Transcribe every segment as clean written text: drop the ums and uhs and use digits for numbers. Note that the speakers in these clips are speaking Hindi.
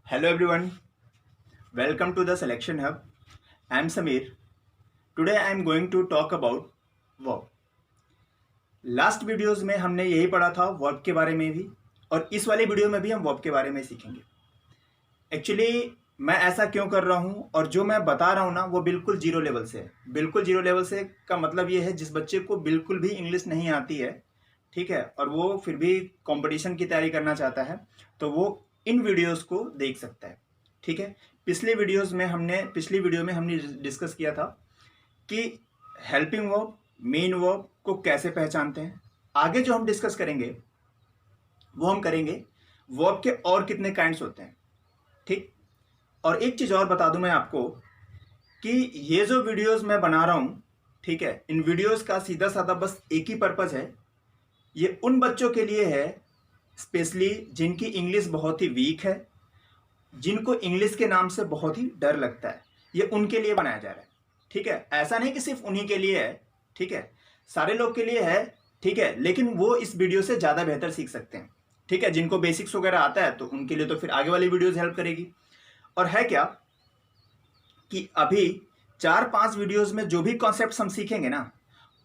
Hello everyone, welcome to the Selection Hub. I am Samir. Today I am going to talk about verb. Last videos में हमने यही पढ़ा था वर्ब के बारे में भी, और इस वाले वीडियो में भी हम वर्ब के बारे में सीखेंगे. एक्चुअली मैं ऐसा क्यों कर रहा हूँ और जो मैं बता रहा हूँ ना वो बिल्कुल जीरो लेवल से है. बिल्कुल जीरो लेवल से का मतलब ये है जिस बच्चे को बिल्कुल भी इंग्लिश नहीं आती है, ठीक है, और वो फिर भी कंपटीशन की तैयारी करना चाहता है, तो वो इन वीडियोस को देख सकता है. ठीक है. पिछली वीडियो में हमने डिस्कस किया था कि हेल्पिंग वर्ब, मेन वर्ब को कैसे पहचानते हैं. आगे जो हम डिस्कस करेंगे वो हम करेंगे वर्ब के और कितने काइंड्स होते हैं. ठीक. और एक चीज और बता दूं मैं आपको कि ये जो वीडियोस मैं बना रहा हूं, ठीक है, इन वीडियोस का सीधा साधा बस एक ही पर्पज है. ये उन बच्चों के लिए है स्पेशली जिनकी इंग्लिश बहुत ही वीक है, जिनको इंग्लिश के नाम से बहुत ही डर लगता है. ये उनके लिए बनाया जा रहा है. ठीक है. ऐसा नहीं कि सिर्फ उन्हीं के लिए है, ठीक है, सारे लोग के लिए है, ठीक है, लेकिन वो इस वीडियो से ज्यादा बेहतर सीख सकते हैं. ठीक है. जिनको बेसिक्स वगैरह आता है तो उनके लिए तो फिर आगे वाली वीडियोस हेल्प करेगी. और है क्या कि अभी 4-5 वीडियोस में जो भी कॉन्सेप्ट हम सीखेंगे ना,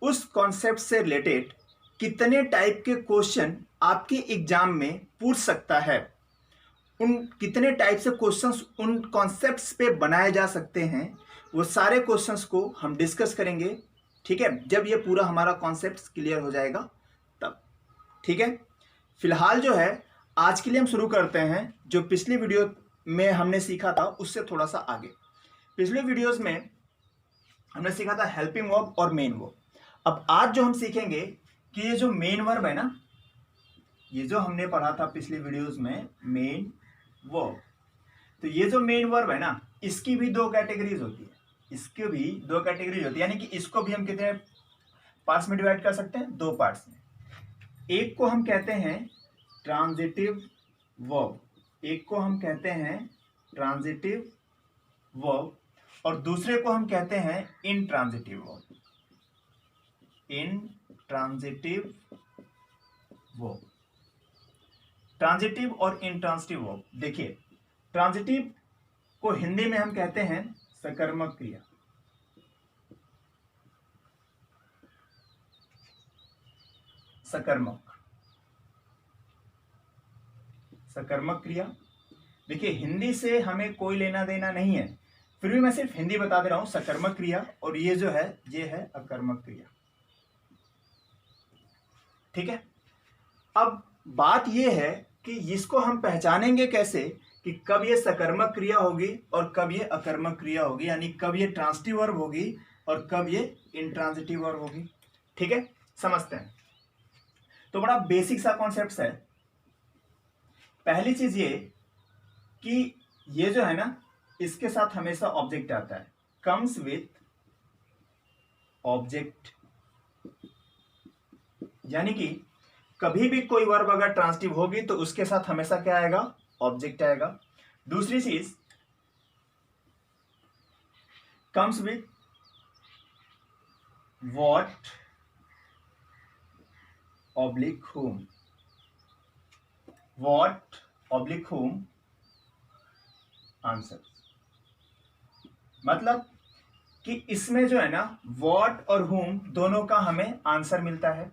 उस कॉन्सेप्ट से रिलेटेड कितने टाइप के क्वेश्चन आपके एग्जाम में पूछ सकता है, उन कितने टाइप से क्वेश्चंस उन कॉन्सेप्ट्स पे बनाए जा सकते हैं, वो सारे क्वेश्चंस को हम डिस्कस करेंगे. ठीक है. जब ये पूरा हमारा कॉन्सेप्ट क्लियर हो जाएगा तब. ठीक है. फिलहाल जो है आज के लिए हम शुरू करते हैं जो पिछली वीडियो में हमने सीखा था उससे थोड़ा सा आगे. पिछले वीडियोस में हमने सीखा था हेल्पिंग वर्ब और मेन वर्ब. अब आज जो हम सीखेंगे कि ये जो मेन वर्ब है ना, ये जो हमने पढ़ा था पिछली वीडियोस में मेन वर्ब, तो ये जो मेन वर्ब है ना, इसकी भी दो कैटेगरीज होती है. इसकी भी दो कैटेगरीज होती है, यानी कि इसको भी हम कितने पार्ट्स में डिवाइड कर सकते हैं? दो पार्ट्स में. एक को हम कहते हैं ट्रांजिटिव वर्ब, एक को हम कहते हैं ट्रांजिटिव वर्ब, और दूसरे को हम कहते हैं intransitive verb. Intransitive verb, transitive और इनट्रांजिटिव वर्ब. देखिए, ट्रांजिटिव को हिंदी में हम कहते हैं सकर्मक क्रिया. सकर्मक क्रिया. देखिए, हिंदी से हमें कोई लेना देना नहीं है, फिर भी मैं सिर्फ हिंदी बता दे रहा हूं. सकर्मक क्रिया, और ये जो है ये है अकर्मक क्रिया. ठीक है. अब बात ये है कि इसको हम पहचानेंगे कैसे कि कब ये सकर्मक क्रिया होगी और कब ये अकर्मक क्रिया होगी, यानी कब ये ट्रांजिटिव वर्ब होगी और कब ये इंट्रांजिटिव वर्ब होगी. ठीक है. समझते हैं. तो बड़ा बेसिक सा कॉन्सेप्ट है. पहली चीज ये कि ये जो है ना, इसके साथ हमेशा ऑब्जेक्ट आता है. कम्स विथ ऑब्जेक्ट, यानी कि कभी भी कोई वर्ब अगर ट्रांजिटिव होगी तो उसके साथ हमेशा क्या आएगा? ऑब्जेक्ट आएगा. दूसरी चीज, comes with what oblique whom, what oblique whom answer. मतलब कि इसमें जो है ना व्हाट और whom दोनों का हमें आंसर मिलता है.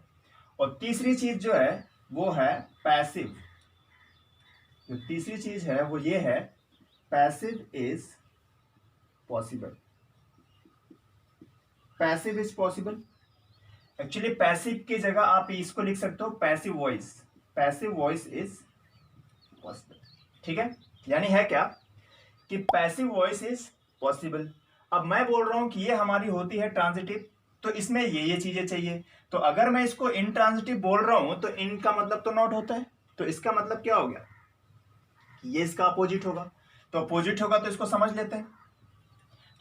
और तीसरी चीज जो है वो है पैसिव. जो तीसरी चीज है वो ये है passive is possible. Passive is possible. Actually passive की जगह आप इसको लिख सकते हो passive voice. Passive voice is possible. ठीक है. यानी है क्या कि पैसिव वॉइस इज पॉसिबल. अब मैं बोल रहा हूं कि ये हमारी होती है ट्रांजिटिव, तो इसमें ये चीजें चाहिए. तो अगर मैं इसको इनट्रांजिटिव बोल रहा हूं तो इन का मतलब तो नॉट होता है, तो इसका मतलब क्या हो गया? ये इसका अपोजिट होगा. तो अपोजिट होगा तो इसको समझ लेते हैं.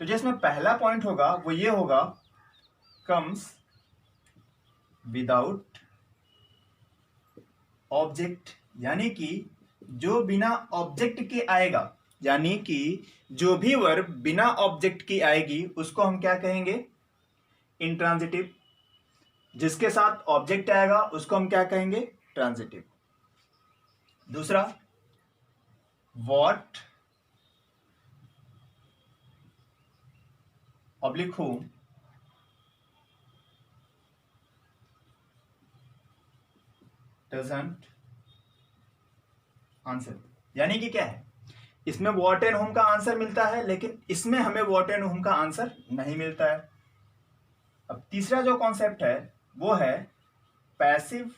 तो जिसमें पहला पॉइंट होगा वो ये होगा कम्स विदाउट ऑब्जेक्ट, यानी कि जो बिना ऑब्जेक्ट के आएगा, यानी कि जो भी वर्ब बिना ऑब्जेक्ट की आएगी उसको हम क्या कहेंगे? इंट्रांजिटिव. जिसके साथ ऑब्जेक्ट आएगा उसको हम क्या कहेंगे? ट्रांजिटिव. दूसरा, what oblique whom doesn't answer. यानी कि क्या है, इसमें व्हाट एंड whom का आंसर मिलता है, लेकिन इसमें हमें व्हाट एंड whom का आंसर नहीं मिलता है। अब तीसरा जो कॉन्सेप्ट है वो है passive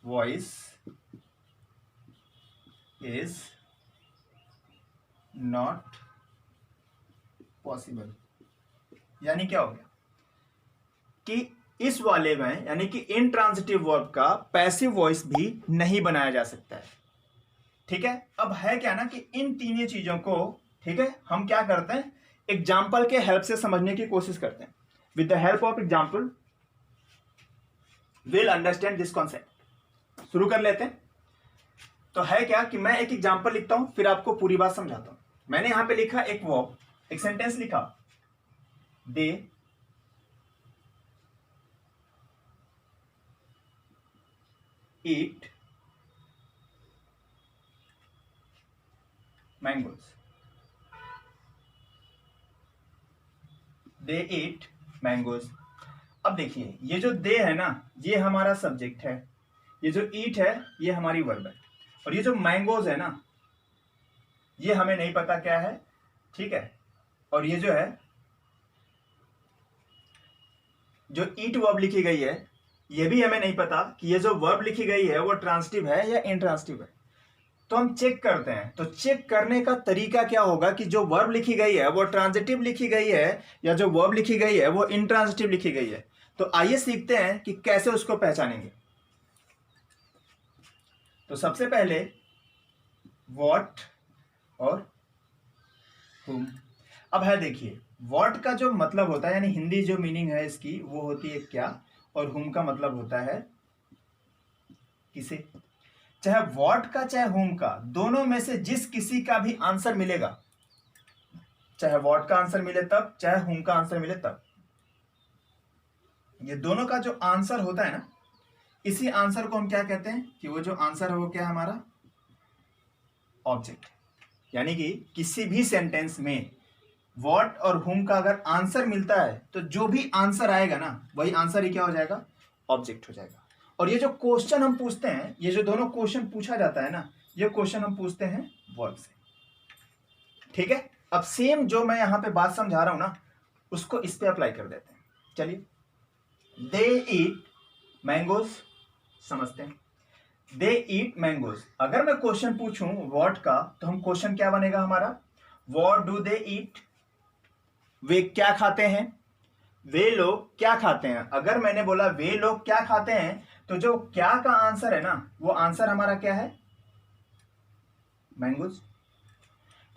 voice is not possible. यानी क्या हो गया कि इस वाले में, यानी कि इंट्रांजिटिव वर्ब का पैसिव वॉइस भी नहीं बनाया जा सकता है। ठीक है, अब है क्या ना कि इन तीनों चीजों को, ठीक है, हम क्या करते हैं, एग्जाम्पल के हेल्प से समझने की कोशिश करते हैं। With the help of example will understand this concept. शुरू कर लेते हैं। तो है क्या कि मैं एक एग्जाम्पल लिखता हूं, फिर आपको पूरी बात समझाता हूं। मैंने यहां पे लिखा एक वर्ब, एक सेंटेंस लिखा, दे eat mangoes. They eat mangoes. अब देखिए, ये जो दे है ना, ये हमारा सब्जेक्ट है, ये जो ईट है ये हमारी वर्ब है, और ये जो मैंगोज है ना, ये हमें नहीं पता क्या है। ठीक है, और ये जो है, जो ईट वर्ब लिखी गई है, ये भी हमें नहीं पता कि ये जो वर्ब लिखी गई है वो ट्रांसिटिव है या इंट्रांसिटिव है। तो हम चेक करते हैं। तो चेक करने का तरीका क्या होगा कि जो वर्ब लिखी गई है वो ट्रांजिटिव लिखी गई है या जो वर्ब लिखी गई है वो इंट्रांजिटिव लिखी गई है। तो आइए सीखते हैं कि कैसे उसको पहचानेंगे। तो सबसे पहले व्हाट और whom। अब है देखिए, व्हाट का जो मतलब होता है, यानी हिंदी जो मीनिंग है इसकी वो होती है क्या, और whom का मतलब होता है किसे। चाहे व्हाट का चाहे whom का, दोनों में से जिस किसी का भी आंसर मिलेगा, चाहे व्हाट का आंसर मिले तब, चाहे whom का आंसर मिले तब, ये दोनों का जो आंसर होता है ना, इसी आंसर को हम क्या कहते हैं कि वो जो आंसर है वो क्या है, हमारा ऑब्जेक्ट। यानी कि किसी भी सेंटेंस में व्हाट और whom का अगर आंसर मिलता है तो जो भी आंसर आएगा ना, वही आंसर ही क्या हो जाएगा, ऑब्जेक्ट हो जाएगा। और ये जो क्वेश्चन हम पूछते हैं, ये जो दोनों क्वेश्चन पूछा जाता है ना, ये क्वेश्चन हम पूछते हैं वर्ब से। ठीक है, अब सेम जो मैं यहां पे बात समझा रहा हूं ना, उसको इस पे अप्लाई कर देते हैं। चलिए, दे ईट मैंगोज, समझते हैं। दे ईट मैंगोज, अगर मैं क्वेश्चन पूछूं व्हाट का, तो हम क्वेश्चन क्या बनेगा हमारा, व्हाट डू दे ईट, वे क्या खाते हैं, वे लोग क्या खाते हैं। अगर मैंने बोला वे लोग क्या खाते हैं, तो जो क्या का आंसर है ना, वो आंसर हमारा क्या है, मैंगोज।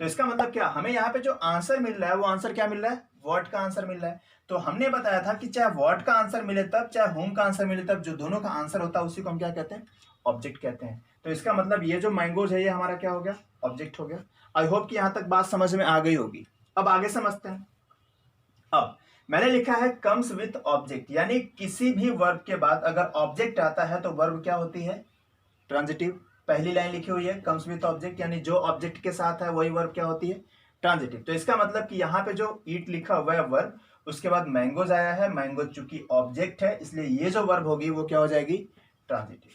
तो इसका मतलब क्या, हमें यहाँ पे जो आंसर मिल रहा है वो आंसर क्या मिल रहा है, व्हाट का आंसर मिल रहा है। तो हमने बताया था कि चाहे व्हाट का आंसर मिले तब, चाहे whom का आंसर मिले तब, जो दोनों का आंसर होता है उसी को हम क्या कहते हैं, ऑब्जेक्ट कहते हैं। तो इसका मतलब ये जो मैंगोज है ये हमारा क्या हो गया, ऑब्जेक्ट हो गया। आई होप कि यहां तक बात समझ में आ गई होगी। अब आगे समझते हैं। अब मैंने लिखा है कम्स विथ ऑब्जेक्ट, यानी किसी भी वर्ब के बाद अगर ऑब्जेक्ट आता है तो वर्ब क्या होती है, ट्रांजिटिव। पहली लाइन लिखी हुई है कम्स विथ ऑब्जेक्ट, यानी जो ऑब्जेक्ट के साथ है वही वर्ब क्या होती है, ट्रांजिटिव। तो इसका मतलब कि यहाँ पे जो ईट लिखा हुआ है वर्ब, उसके बाद मैंगोज आया है, मैंगोज चूंकि ऑब्जेक्ट है इसलिए ये जो वर्ब होगी वो क्या हो जाएगी, ट्रांजिटिव।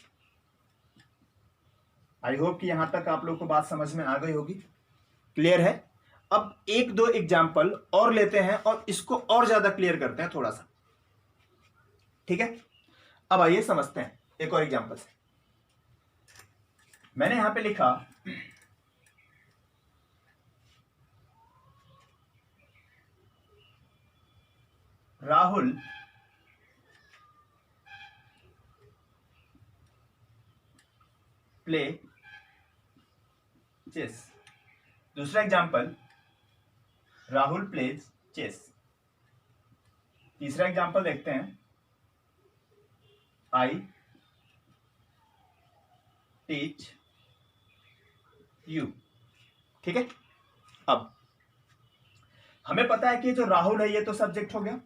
आई होप कि यहां तक आप लोग को बात समझ में आ गई होगी, क्लियर है। अब एक दो एग्जाम्पल और लेते हैं और इसको और ज्यादा क्लियर करते हैं थोड़ा सा। ठीक है, अब आइए समझते हैं एक और एग्जाम्पल से। मैंने यहां पे लिखा राहुल प्ले चेस। दूसरा एग्जाम्पल, राहुल प्लेज चेस। तीसरा एग्जाम्पल देखते हैं, आई टीच यू। ठीक है, अब हमें पता है कि जो राहुल है ये तो सब्जेक्ट हो गया,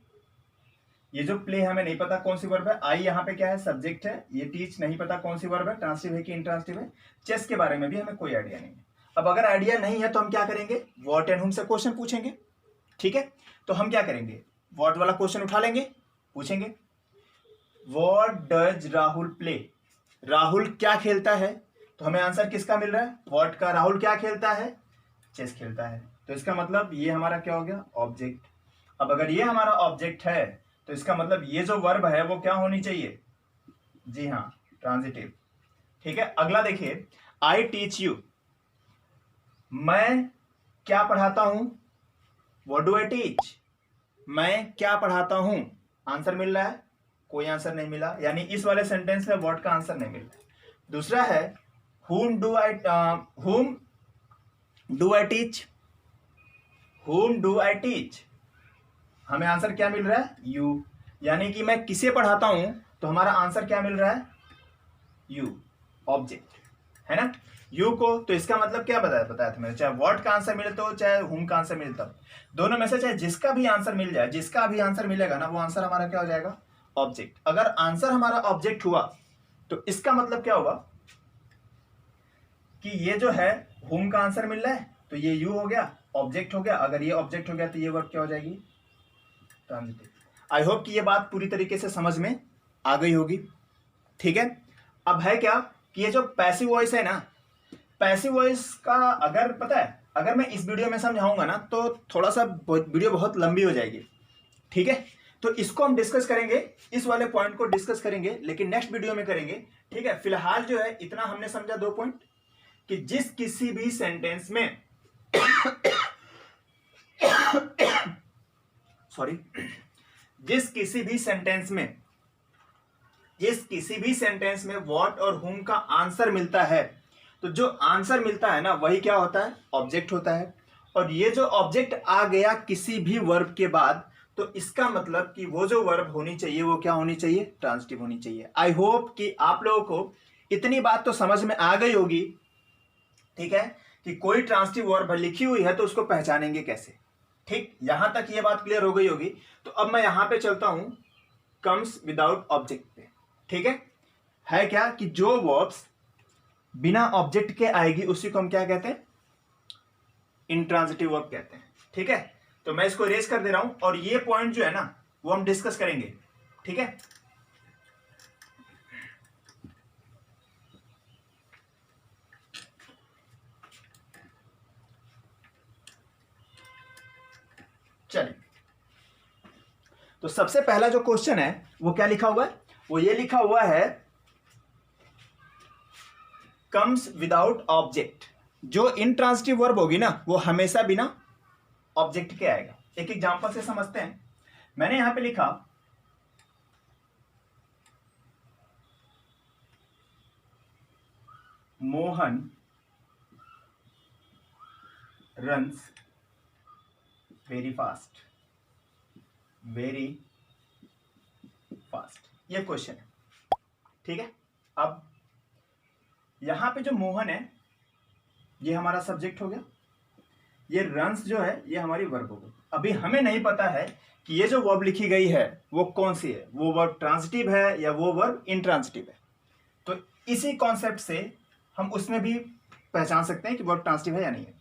ये जो प्ले हमें नहीं पता कौन सी वर्ब है, आई यहाँ पे क्या है, सब्जेक्ट है, ये टीच नहीं पता कौन सी वर्ब है, ट्रांसिटिव है कि इंट्रांसिटिव है, चेस के बारे में भी हमें कोई आइडिया नहीं है। अब अगर आइडिया नहीं है तो हम क्या करेंगे, व्हाट एंड whom से क्वेश्चन पूछेंगे, ठीक है, तो हम क्या करेंगे, व्हाट वाला क्वेश्चन उठा लेंगे, पूछेंगे what does Rahul play, Rahul क्या खेलता है, तो हमें आंसर किसका मिल रहा है, व्हाट का। राहुल क्या खेलता है, चेस खेलता है, तो इसका मतलब ये हमारा क्या हो गया, ऑब्जेक्ट। अब अगर ये हमारा ऑब्जेक्ट है तो इसका मतलब ये जो वर्ब है वो क्या होनी चाहिए, जी हाँ, ट्रांजिटिव। ठीक है, अगला देखिए, आई टीच यू, मैं क्या पढ़ाता हूं, व्हाट डू आई टीच, मैं क्या पढ़ाता हूं, आंसर मिल रहा है, कोई आंसर नहीं मिला, यानी इस वाले सेंटेंस में व्हाट का आंसर नहीं मिल रहा है। दूसरा है whom do I teach, whom do I teach, हमें आंसर क्या मिल रहा है, यू, यानी कि मैं किसे पढ़ाता हूं, तो हमारा आंसर क्या मिल रहा है, यू, ऑब्जेक्ट है ना, यू को। तो इसका मतलब क्या बताया था मैंने, चाहे व्हाट का आंसर मिले तो चाहे हुम का आंसर मिले, तब दोनों में से चाहे जिसका भी आंसर मिल जाए, जिसका भी आंसर मिलेगा ना, वो आंसर हमारा क्या हो जाएगा, ऑब्जेक्ट। अगर आंसर हमारा ऑब्जेक्ट हुआ तो इसका मतलब क्या होगा कि ये जो है हुम का आंसर मिल रहा है, तो ये यू हो गया, ऑब्जेक्ट हो गया। अगर ये ऑब्जेक्ट हो गया तो ये वर्ब क्या हो जाएगी, ट्रांजिटिव। आई होप कि ये बात पूरी तरीके से समझ में आ गई होगी। ठीक है, अब है क्या कि ये जो पैसिव वॉइस है ना, पैसिव वॉइस का अगर पता है, अगर मैं इस वीडियो में समझाऊंगा ना तो थोड़ा सा वीडियो बहुत लंबी हो जाएगी। ठीक है, तो इसको हम डिस्कस करेंगे, इस वाले पॉइंट को डिस्कस करेंगे, लेकिन नेक्स्ट वीडियो में करेंगे। ठीक है, फिलहाल जो है इतना हमने समझा, 2 पॉइंट, कि जिस किसी भी सेंटेंस में सॉरी, जिस किसी भी सेंटेंस में व्हाट और हुम का आंसर मिलता है, तो जो आंसर मिलता है ना वही क्या होता है, ऑब्जेक्ट होता है। और ये जो ऑब्जेक्ट आ गया किसी भी वर्ब के बाद, तो इसका मतलब कि वो जो वर्ब होनी चाहिए वो क्या होनी चाहिए, ट्रांजिटिव होनी चाहिए। आई होप कि आप लोगों को इतनी बात तो समझ में आ गई होगी। ठीक है, कि कोई ट्रांजिटिव वर्ब लिखी हुई है तो उसको पहचानेंगे कैसे। ठीक, यहां तक ये बात क्लियर हो गई होगी। तो अब मैं यहां पे चलता हूं कम्स विदाउट ऑब्जेक्ट पे। ठीक है क्या कि जो वर्ब्स बिना ऑब्जेक्ट के आएगी उसी को हम क्या कहते हैं, इंट्रांजिटिव वर्ब कहते हैं। ठीक है, तो मैं इसको इरेज कर दे रहा हूं, और ये पॉइंट जो है ना वो हम डिस्कस करेंगे। ठीक है, चलिए, तो सबसे पहला जो क्वेश्चन है वो क्या लिखा हुआ है, वो ये लिखा हुआ है कम्स विदाउट ऑब्जेक्ट। जो इंट्रांजिटिव वर्ब होगी ना वो हमेशा बिना ऑब्जेक्ट के आएगा। एक एग्जांपल से समझते हैं। मैंने यहां पे लिखा Mohan runs very fast, very fast, ये क्वेश्चन है। ठीक है, अब यहां पे जो मोहन है ये हमारा सब्जेक्ट हो गया, ये रन्स जो है ये हमारी वर्ब हो गई। अभी हमें नहीं पता है कि ये जो वर्ब लिखी गई है वो कौन सी है, वो वर्ब ट्रांजिटिव है या वो वर्ब इंट्रांजिटिव है। तो इसी कॉन्सेप्ट से हम उसमें भी पहचान सकते हैं कि वर्ब ट्रांजिटिव है या नहीं है।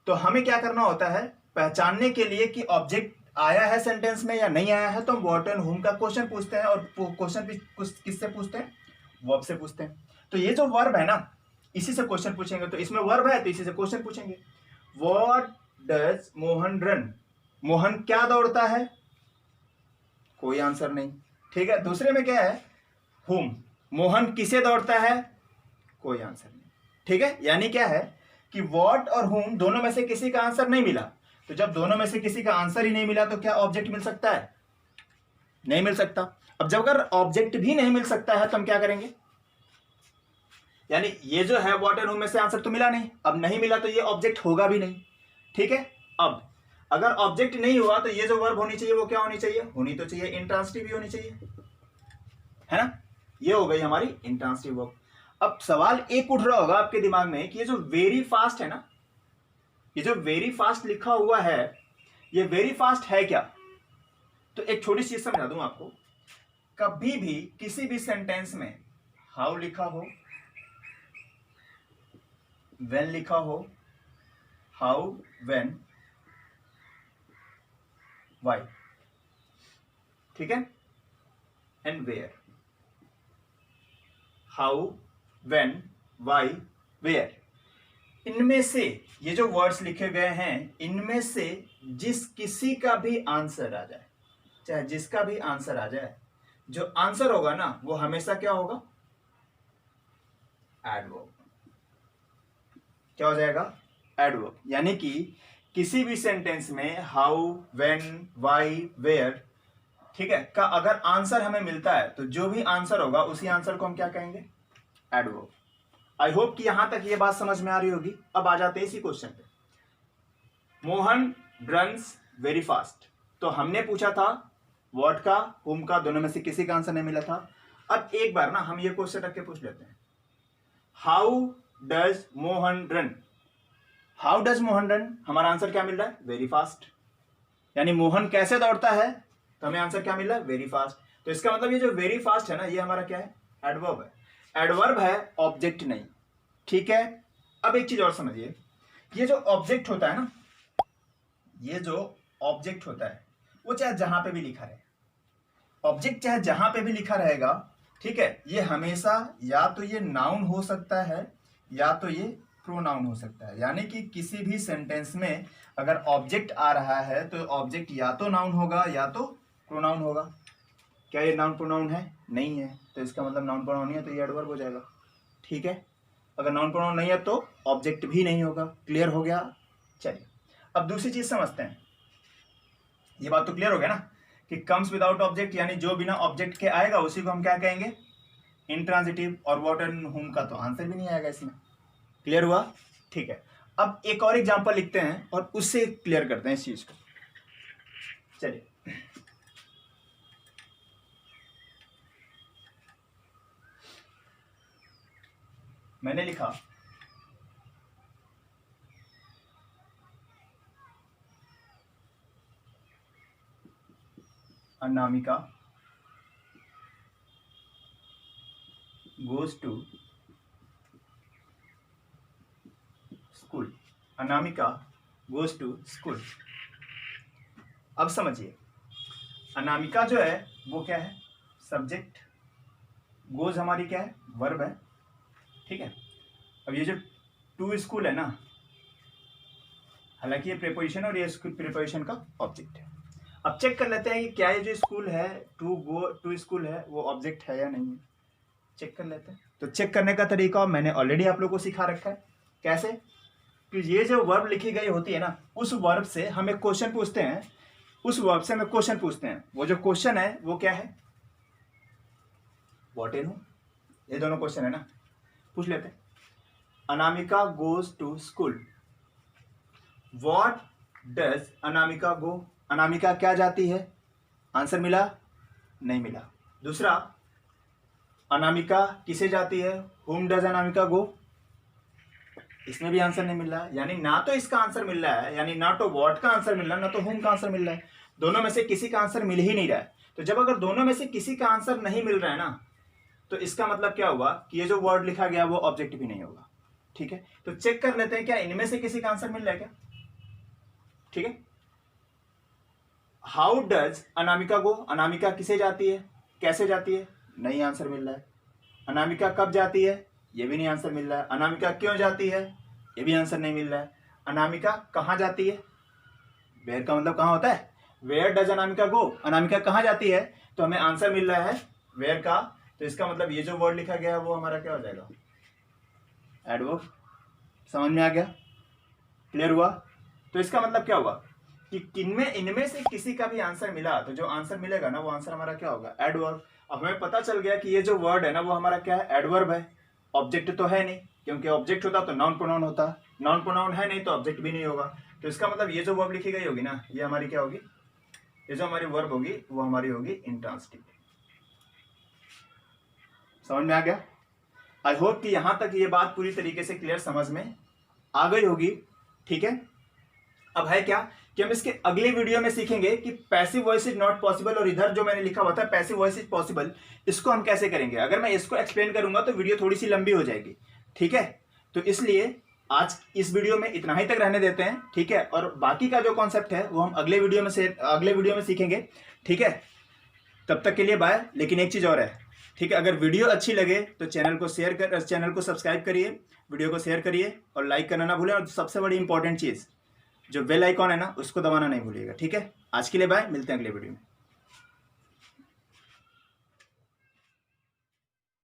तो हमें क्या करना होता है, पहचानने के लिए कि ऑब्जेक्ट आया है सेंटेंस में या नहीं आया है, तो हम व्हाट एंड हुम का क्वेश्चन पूछते हैं। और क्वेश्चन भी किससे पूछते हैं, वर्ब से पूछते हैं। तो ये जो वर्ब है ना इसी से क्वेश्चन पूछेंगे, तो इसमें वर्ब है तो इसी से क्वेश्चन पूछेंगे। What does Mohan run, Mohan क्या दौड़ता है, कोई आंसर नहीं। ठीक है, दूसरे में क्या है, हुम, मोहन किसे दौड़ता है, कोई आंसर नहीं। ठीक है, यानी क्या है कि व्हाट और हुम दोनों में से किसी का आंसर नहीं मिला। तो जब दोनों में से किसी का आंसर ही नहीं मिला तो क्या ऑब्जेक्ट मिल सकता है, नहीं मिल सकता। अब जब अगर ऑब्जेक्ट भी नहीं मिल सकता है तो हम क्या करेंगे, यानी ये जो है व्हाट एंड हुम में से आंसर तो मिला नहीं, अब नहीं मिला तो ये ऑब्जेक्ट होगा भी नहीं। ठीक है, अब अगर ऑब्जेक्ट नहीं हुआ तो ये जो वर्ब होनी चाहिए वो क्या होनी चाहिए, होनी तो चाहिए इंट्रांजिटिव भी होनी चाहिए, है ना। ये हो गई हमारी इंट्रांजिटिव वर्ब। अब सवाल एक उठ रहा होगा आपके दिमाग में कि ये जो वेरी फास्ट है ना, ये जो वेरी फास्ट लिखा हुआ है ये वेरी फास्ट है क्या। तो एक छोटी चीज समझा दूं आपको, कभी भी किसी भी सेंटेंस में हाउ लिखा हो, व्हेन लिखा हो, हाउ व्हेन, वाई, ठीक है, and where, how, when, why, where. इनमें से ये जो वर्ड्स लिखे गए हैं, इनमें से जिस किसी का भी आंसर आ जाए, चाहे जिसका भी आंसर आ जाए, जो आंसर होगा ना वो हमेशा क्या होगा, एडवर्ब। क्या हो जाएगा, एडवर्ब। यानी कि किसी भी सेंटेंस में हाउ, व्हेन, व्हाई, वेयर, ठीक है, का अगर आंसर हमें मिलता है तो जो भी आंसर होगा उसी आंसर को हम क्या कहेंगे, एडवर्ब। आई होप कि यहां तक ये बात समझ में आ रही होगी। अब आ जाते हैं इसी क्वेश्चन पे। Mohan runs very fast. तो हमने पूछा था व्हाट का, हुम का, दोनों में से किसी का आंसर नहीं मिला था। अब एक बार ना हम ये क्वेश्चन रख के पूछ लेते हैं, how does Mohan run. How does Mohan run, हमारा आंसर क्या मिल रहा है, वेरी फास्ट। यानी मोहन कैसे दौड़ता है, तो हमें आंसर क्या मिल रहा है, वेरी फास्ट। तो इसका मतलब ये जो वेरी फास्ट है ना, ये हमारा क्या है, एडवर्ब है। एडवर्ब है, ऑब्जेक्ट नहीं, ठीक है। अब एक चीज और समझिए, ये जो ऑब्जेक्ट होता है ना, ये जो ऑब्जेक्ट होता है वो चाहे जहां पे भी लिखा रहे, ऑब्जेक्ट चाहे जहां पे भी लिखा रहेगा, ठीक है, ये हमेशा या तो ये नाउन हो सकता है या तो ये प्रोनाउन हो सकता है। यानी कि किसी भी सेंटेंस में अगर ऑब्जेक्ट आ रहा है तो ऑब्जेक्ट या तो नाउन होगा या तो प्रोनाउन होगा। क्या ये नाउन प्रोनाउन है, नहीं है, तो इसका मतलब नाउन प्रोनाउन नहीं है, तो ये एडवर्ब हो जाएगा, ठीक है। अगर नाउन प्रोनाउन नहीं है तो ऑब्जेक्ट भी नहीं होगा। क्लियर हो गया। चलिए अब दूसरी चीज समझते हैं। ये बात तो क्लियर हो गया ना कि कम्स विदाउट ऑब्जेक्ट, यानी जो बिना ऑब्जेक्ट के आएगा उसी को हम क्या कहेंगे, इंट्रांजिटिव। और व्हाट एंड हुम का तो आंसर भी नहीं आएगा इसमें। क्लियर हुआ, ठीक है। अब एक और एग्जांपल लिखते हैं और उससे क्लियर करते हैं इस चीज को। चलिए मैंने लिखा Anamika goes to school। Anamika goes to school। अब समझिए, अनामिका जो है वो क्या है, सब्जेक्ट, गोज हमारी क्या है, वर्ब है, ठीक है। अब ये जो टू स्कूल है ना, हालांकि ये प्रीपोजिशन और ये प्रीपोजिशन का ऑब्जेक्ट है। अब चेक कर लेते हैं कि क्या ये जो स्कूल है, टू स्कूल है, वो ऑब्जेक्ट है या नहीं है। चेक कर लेते हैं। तो चेक करने का तरीका मैंने ऑलरेडी आप लोगों को सिखा रखा है। कैसे, कि ये जो वर्ब लिखी गई होती है ना, उस वर्ब से हमें क्वेश्चन पूछते हैं, उस वर्ब से हमें क्वेश्चन पूछते हैं। वो जो क्वेश्चन है वो क्या है, व्हाट एंड हू, ये दोनों क्वेश्चन है ना, पूछ लेते हैं। Anamika goes to school, what does Anamika go, Anamika क्या जाती है, आंसर मिला, नहीं मिला। दूसरा, अनामिका किसे जाती है, whom does अनामिका गो, इसमें भी आंसर नहीं मिल रहा है। यानी ना तो इसका आंसर मिल रहा है, यानी ना तो व्हाट का आंसर मिल रहा है, ना तो whom का आंसर मिल रहा है। दोनों में से किसी का आंसर मिल ही नहीं रहा है। तो जब अगर दोनों में से किसी का आंसर नहीं मिल रहा है ना, तो इसका मतलब क्या हुआ कि ये जो वर्ड लिखा गया वो ऑब्जेक्ट भी नहीं होगा, ठीक है। तो चेक कर लेते हैं क्या इनमें से किसी का आंसर मिल रहा है क्या, ठीक है। How does Anamika go, Anamika किसे जाती है, कैसे जाती है, नहीं आंसर मिल रहा है। अनामिका कब जाती है, ये भी नहीं आंसर मिल रहा है। अनामिका क्यों जाती है, ये भी आंसर नहीं मिल रहा है। अनामिका कहाँ जाती है, वेयर का मतलब कहाँ होता है, where does Anamika go, Anamika कहाँ जाती है, तो हमें आंसर मिल रहा है वेयर का। तो इसका मतलब ये जो वर्ड लिखा गया है वो हमारा क्या हो जाएगा, एडवर्ब। समझ में आ गया, क्लियर हुआ। तो इसका मतलब क्या हुआ कि इनमें से किसी का भी आंसर मिला, तो जो आंसर मिलेगा ना वो आंसर हमारा क्या होगा, एडवर्ब। अब हमें पता चल गया कि ये जो वर्ड है ना वो हमारा क्या है, एडवर्ब है। ऑब्जेक्ट तो है नहीं, क्योंकि ऑब्जेक्ट होता तो नाउन प्रोनाउन होता, नाउन प्रोनाउन है नहीं तो ऑब्जेक्ट भी नहीं होगा। तो इसका मतलब ये जो वर्ब लिखी गई होगी ना, ये हमारी क्या होगी, ये जो हमारी वर्ब होगी वो हमारी होगी इंट्रांसिटिव। समझ में आ गया। आई होप कि यहां तक ये बात पूरी तरीके से क्लियर समझ में आ गई होगी, ठीक है। अब है क्या कि हम इसके अगले वीडियो में सीखेंगे कि passive voice is not possible, और इधर जो मैंने लिखा हुआ था पैसिव वॉइस इज पॉसिबल, इसको हम कैसे करेंगे। अगर मैं इसको एक्सप्लेन करूंगा तो वीडियो थोड़ी सी लंबी हो जाएगी, ठीक है। तो इसलिए आज इस वीडियो में इतना ही तक रहने देते हैं, ठीक है। और बाकी का जो कॉन्सेप्ट है वो हम अगले वीडियो में सीखेंगे, ठीक है। तब तक के लिए बाय। लेकिन एक चीज़ और है, ठीक है, अगर वीडियो अच्छी लगे तो चैनल को सब्सक्राइब करिए, वीडियो को शेयर करिए और लाइक करना ना भूलें। और सबसे बड़ी इंपॉर्टेंट चीज़, जो बेल आइकॉन है ना, उसको दबाना नहीं भूलिएगा, ठीक है। आज के लिए बाय, मिलते हैं अगले वीडियो में।